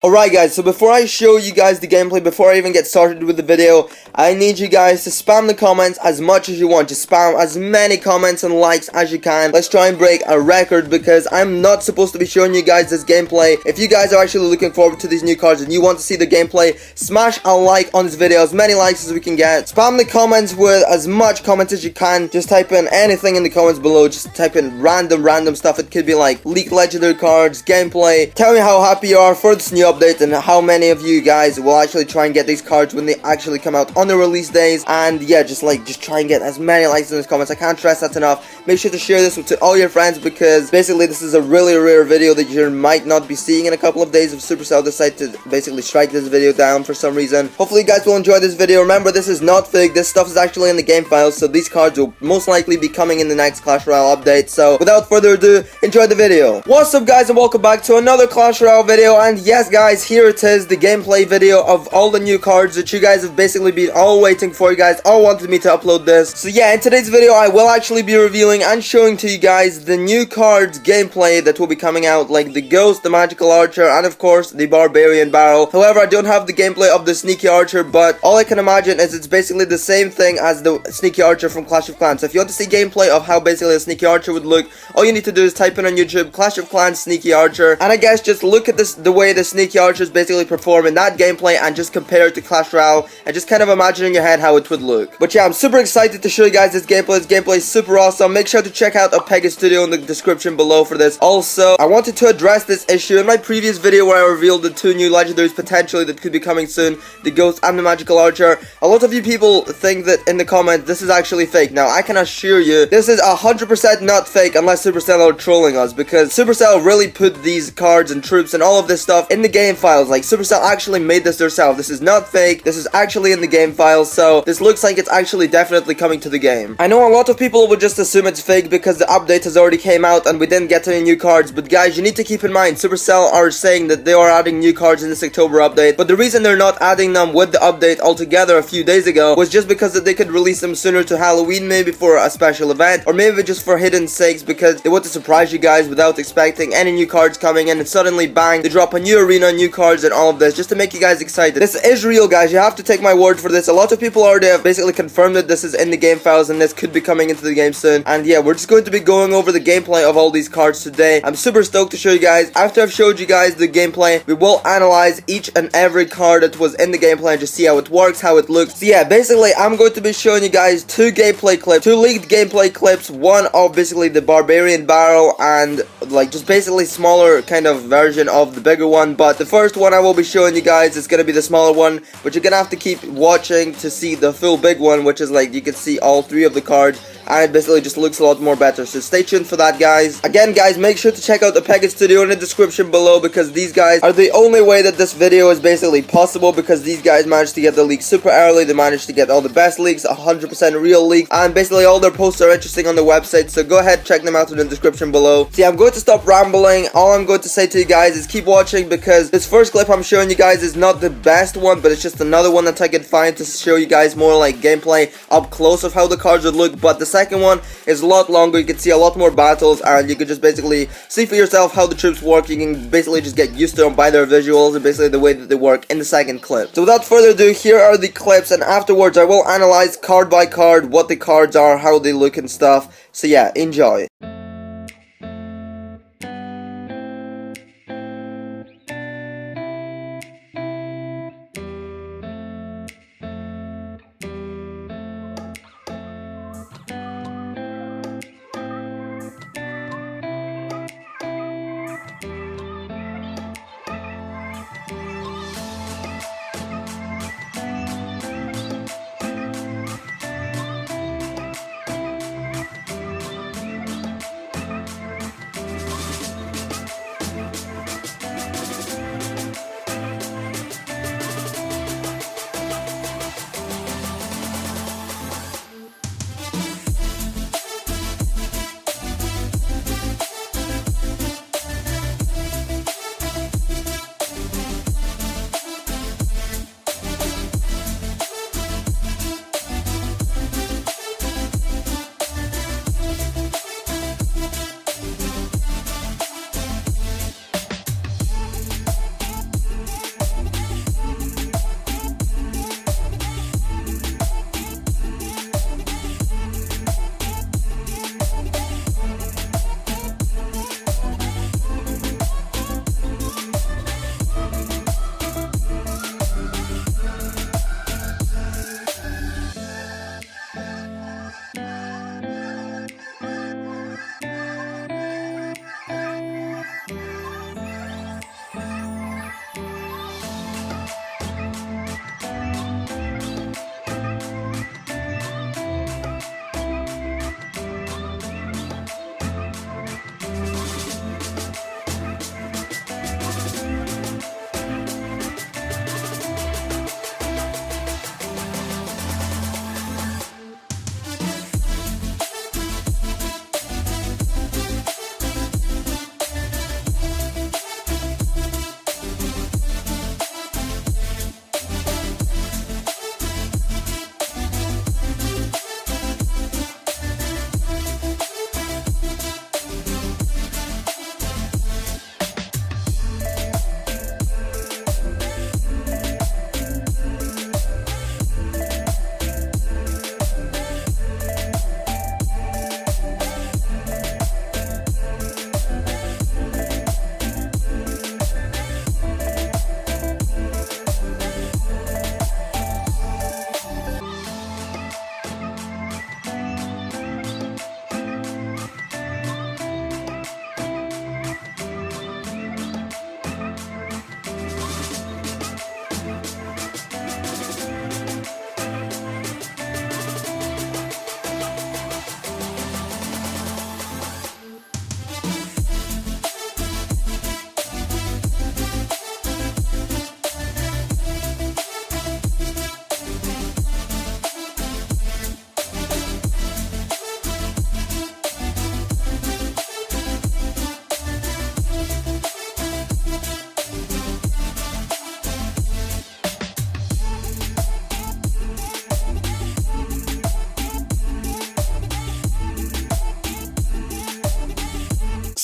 Alright guys, so before I show you guys the gameplay, before I even get started with the video, I need you guys to spam the comments as much as you want. Just spam as many comments and likes as you can. Let's try and break a record because I'm not supposed to be showing you guys this gameplay. If you guys are actually looking forward to these new cards and you want to see the gameplay, smash a like on this video, as many likes as we can get. Spam the comments with as much comments as you can. Just type in anything in the comments below. Just type in random stuff. It could be like leaked legendary cards, gameplay. Tell me how happy you are for this new update and how many of you guys will actually try and get these cards when they actually come out on the release days. And yeah, just try and get as many likes in those comments. I can't stress that enough. Make sure to share this to all your friends because basically this is a really rare video that you might not be seeing in a couple of days if Supercell decide to basically strike this video down for some reason. Hopefully you guys will enjoy this video. Remember, this is not fake. This stuff is actually in the game files, so these cards will most likely be coming in the next Clash Royale update. So without further ado, enjoy the video. What's up guys, and welcome back to another Clash Royale video. And yes guys, here it is, the gameplay video of all the new cards that you guys have basically been all waiting for. You guys all wanted me to upload this. So yeah, in today's video I will actually be revealing and showing to you guys the new cards gameplay that will be coming out, like the Ghost, the Magical Archer, and of course the Barbarian Barrel. However, I don't have the gameplay of the Sneaky Archer, but all I can imagine is it's basically the same thing as the Sneaky Archer from Clash of Clans. So if you want to see gameplay of how basically a Sneaky Archer would look, all you need to do is type in on YouTube Clash of Clans Sneaky Archer, and I guess just look at this, the way the Sneaky Archers basically perform in that gameplay, and just compare it to Clash Royale and just kind of imagine in your head how it would look. But yeah, I'm super excited to show you guys this gameplay. This gameplay is super awesome. Make sure to check out Uprisey Studio in the description below for this. Also, I wanted to address this issue in my previous video where I revealed the two new legendaries potentially that could be coming soon, the Ghost and the Magical Archer. A lot of you people think that in the comments this is actually fake. Now I can assure you this is 100% not fake unless Supercell are trolling us, because Supercell really put these cards and troops and all of this stuff in the game files. Like, Supercell actually made this themselves. This is not fake. This is actually in the game files, so this looks like it's actually definitely coming to the game. I know a lot of people would just assume it's fake because the update has already came out and we didn't get any new cards, but guys, you need to keep in mind Supercell are saying that they are adding new cards in this October update, but the reason they're not adding them with the update altogether a few days ago was just because that they could release them sooner to Halloween, maybe for a special event, or maybe just for hidden sakes because they want to surprise you guys without expecting any new cards coming in, and suddenly bang, they drop a new arena, new cards and all of this just to make you guys excited. This is real guys, you have to take my word for this. A lot of people already have basically confirmed that this is in the game files and this could be coming into the game soon. And yeah, we're just going to be going over the gameplay of all these cards today. I'm super stoked to show you guys. After I've showed you guys the gameplay, we will analyze each and every card that was in the gameplay and just see how it works, how it looks. So yeah, basically I'm going to be showing you guys two gameplay clips, two leaked gameplay clips, one of basically the Barbarian Barrel and like just basically smaller kind of version of the bigger one. But the first one I will be showing you guys is going to be the smaller one, but you're gonna have to keep watching to see the full big one, which is like you can see all three of the cards, and it basically just looks a lot more better. So stay tuned for that guys. Again guys, make sure to check out the Uprisey Studio in the description below, because these guys are the only way that this video is basically possible, because these guys managed to get the leaks super early. They managed to get all the best leaks, 100% real leaks, and basically all their posts are interesting on the website, so go ahead, check them out in the description below. See, I'm going to stop rambling. All I'm going to say to you guys is keep watching, because this first clip I'm showing you guys is not the best one, but it's just another one that I could find to show you guys more like gameplay up close of how the cards would look. But the second one is a lot longer. You can see a lot more battles, and you can just basically see for yourself how the troops work. You can basically just get used to them by their visuals and basically the way that they work in the second clip. So without further ado, here are the clips, and afterwards I will analyze card by card what the cards are, how they look and stuff. So yeah, enjoy.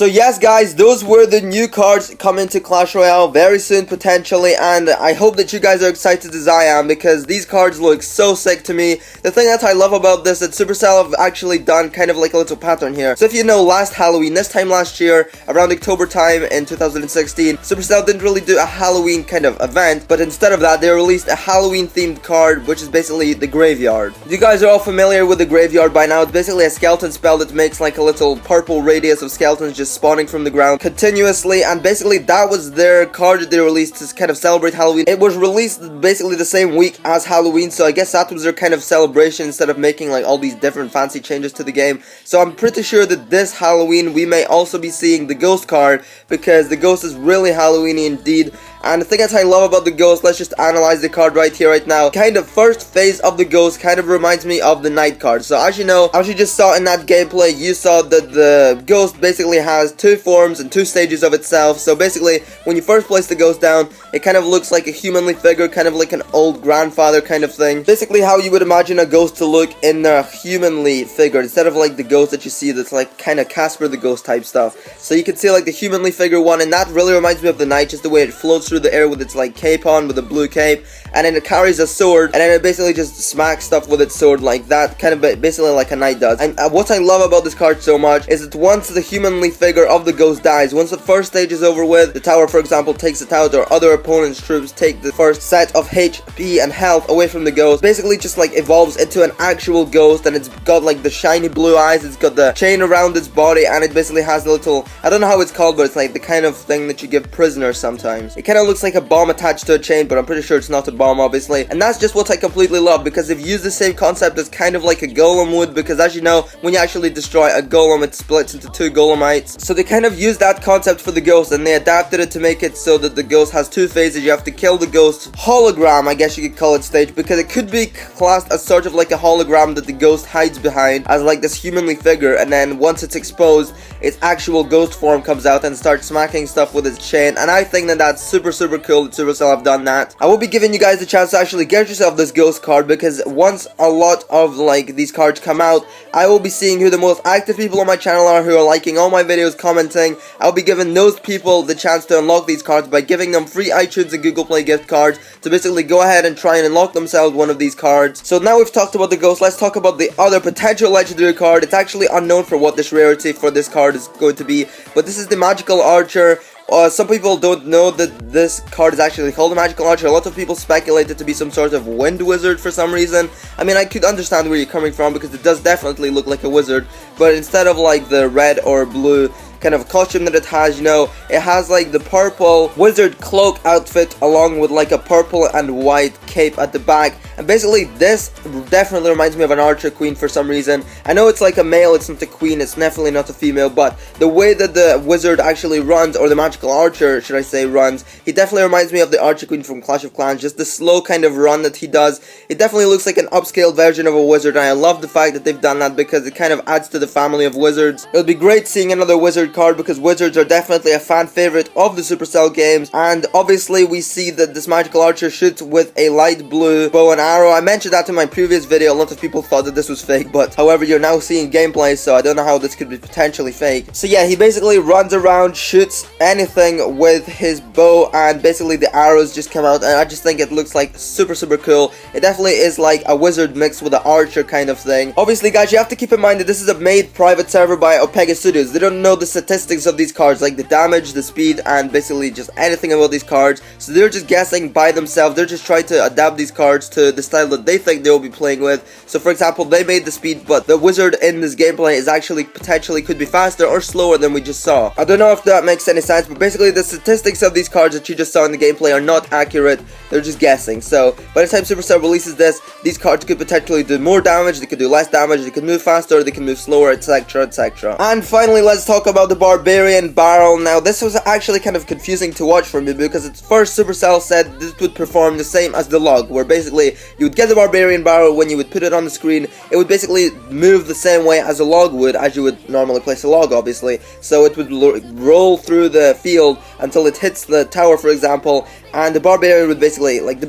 So yes guys, those were the new cards coming to Clash Royale very soon potentially, and I hope that you guys are excited as I am because these cards look so sick to me. The thing that I love about this is that Supercell have actually done kind of like a little pattern here. So if you know, last Halloween, this time last year, around October time in 2016, Supercell didn't really do a Halloween kind of event, but instead of that they released a Halloween themed card, which is basically the Graveyard. You guys are all familiar with the Graveyard by now. It's basically a skeleton spell that makes like a little purple radius of skeletons just spawning from the ground continuously, and basically that was their card that they released to kind of celebrate Halloween. It was released basically the same week as Halloween, so I guess that was their kind of celebration instead of making like all these different fancy changes to the game. So I'm pretty sure that this Halloween we may also be seeing the Ghost card, because the Ghost is really Halloweeny indeed. And the thing that I love about the Ghost, let's just analyze the card right here, right now. Kind of first phase of the Ghost kind of reminds me of the Knight card. So as you know, as you just saw in that gameplay, you saw that the Ghost basically has two forms and two stages of itself. So basically, when you first place the Ghost down, it kind of looks like a humanly figure, kind of like an old grandfather kind of thing. Basically how you would imagine a Ghost to look in a humanly figure, instead of like the Ghost that you see that's like kind of Casper the Ghost type stuff. So you can see like the humanly figure one, and that really reminds me of the Knight, just the way it floats through the air with its like cape on, with a blue cape, and then it carries a sword, and then it basically just smacks stuff with its sword like that, kind of basically like a Knight does. And what I love about this card so much is that once the humanly figure of the Ghost dies, once the first stage is over with, the tower for example takes it out, or other opponent's troops take the first set of HP and health away from the Ghost, basically just like evolves into an actual Ghost, and it's got like the shiny blue eyes, it's got the chain around its body, and it basically has a little, I don't know how it's called, but it's like the kind of thing that you give prisoners sometimes. It kind of looks like a bomb attached to a chain, but I'm pretty sure it's not a bomb obviously, and that's just what I completely love, because they've used the same concept as kind of like a golem would, because as you know, when you actually destroy a golem it splits into two golemites. So they kind of used that concept for the Ghost, and they adapted it to make it so that the Ghost has two phases. You have to kill the Ghost hologram, I guess you could call it, stage, because it could be classed as sort of like a hologram that the Ghost hides behind as like this humanly figure, and then once it's exposed, its actual Ghost form comes out and starts smacking stuff with its chain. And I think that that's super cool that Supercell have done that. I will be giving you guys the chance to actually get yourself this Ghost card, because once a lot of like these cards come out, I will be seeing who the most active people on my channel are, who are liking all my videos, commenting. I'll be giving those people the chance to unlock these cards by giving them free iTunes and Google Play gift cards to basically go ahead and try and unlock themselves one of these cards. So now we've talked about the Ghost, let's talk about the other potential legendary card. It's actually unknown for what this rarity for this card is going to be, but this is the Magical Archer. Some people don't know that this card is actually called a Magical Archer. A lot of people speculate it to be some sort of wind wizard for some reason. I mean, I could understand where you're coming from, because it does definitely look like a wizard, but instead of like the red or blue kind of costume that it has, you know, it has like the purple wizard cloak outfit along with like a purple and white cape at the back. And basically this definitely reminds me of an archer queen for some reason. I know it's like a male, it's not a queen, it's definitely not a female, but the way that the wizard actually runs, or the magical archer should I say runs, he definitely reminds me of the archer queen from Clash of Clans. Just the slow kind of run that he does, it definitely looks like an upscaled version of a wizard, and I love the fact that they've done that, because it kind of adds to the family of wizards. It'll be great seeing another wizard card, because wizards are definitely a fan favorite of the Supercell games. And obviously we see that this magical archer shoots with a light blue bow and arrow. I mentioned that in my previous video. A lot of people thought that this was fake, but however, you're now seeing gameplay, so I don't know how this could be potentially fake. So yeah, he basically runs around, shoots anything with his bow, and basically the arrows just come out, and I just think it looks like super cool. It definitely is like a wizard mixed with an archer kind of thing. Obviously guys, you have to keep in mind that this is a made private server by Opega Studios. They don't know the statistics of these cards, like the damage, the speed, and basically just anything about these cards, so they're just guessing by themselves. They're just trying to adapt these cards to the style that they think they will be playing with. So for example, they made the speed, but the wizard in this gameplay is actually potentially could be faster or slower than we just saw. I don't know if that makes any sense, but basically the statistics of these cards that you just saw in the gameplay are not accurate. They're just guessing. So by the time Supercell releases this, these cards could potentially do more damage, they could do less damage, they could move faster, they can move slower, etc, etc. And finally, let's talk about the Barbarian barrel. Now this was actually kind of confusing to watch for me, because at first Supercell said this would perform the same as the log, where basically you would get the Barbarian barrel. When you would put it on the screen, it would basically move the same way as a log would, as you would normally place a log, obviously. So it would roll through the field until it hits the tower, for example, and the Barbarian would basically, like, the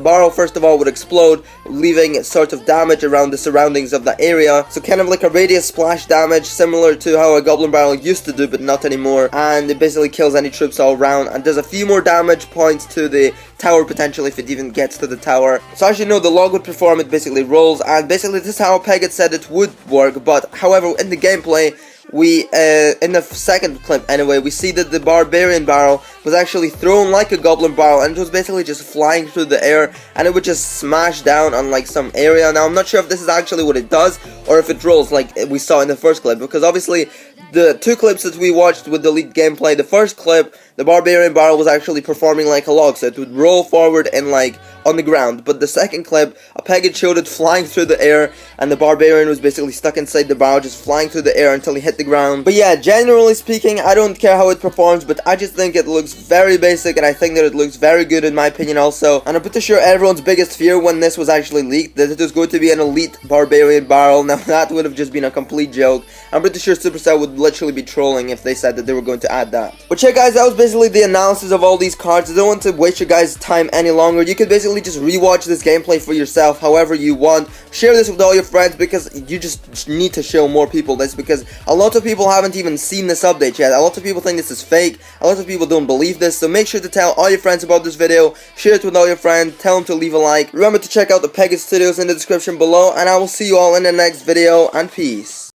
barrel first of all would explode, leaving sort of damage around the surroundings of that area. So kind of like a radius splash damage, similar to how a Goblin barrel used to do, but not anymore. And it basically kills any troops all around, and does a few more damage points to the tower potentially if it even gets to the tower. So as you know, the log would perform, it basically rolls, and basically this is how Peg had said it would work. But however, in the gameplay, we in the second clip anyway, we see that the Barbarian barrel was actually thrown like a Goblin barrel, and it was basically just flying through the air, and it would just smash down on like some area. Now I'm not sure if this is actually what it does, or if it rolls like we saw in the first clip, because obviously the two clips that we watched with the leaked gameplay, the first clip, the Barbarian barrel was actually performing like a log, so it would roll forward and like on the ground. But the second clip, a Peg showed it flying through the air, and the Barbarian was basically stuck inside the barrel, just flying through the air until he hit the ground. But yeah, generally speaking, I don't care how it performs, but I just think it looks very basic, and I think that it looks very good in my opinion also. And I'm pretty sure everyone's biggest fear when this was actually leaked, that it was going to be an elite Barbarian barrel. Now that would have just been a complete joke. I'm pretty sure Supercell would literally be trolling if they said that they were going to add that. But yeah guys, that was basically the analysis of all these cards. I don't want to waste your guys' time any longer. You could basically just rewatch this gameplay for yourself however you want. Share this with all your friends, because you just need to show more people this, because a lot of people haven't even seen this update yet. A lot of people think this is fake. A lot of people don't believe this. So make sure to tell all your friends about this video. Share it with all your friends. Tell them to leave a like. Remember to check out the Pegasus Studios in the description below, and I will see you all in the next video, and peace.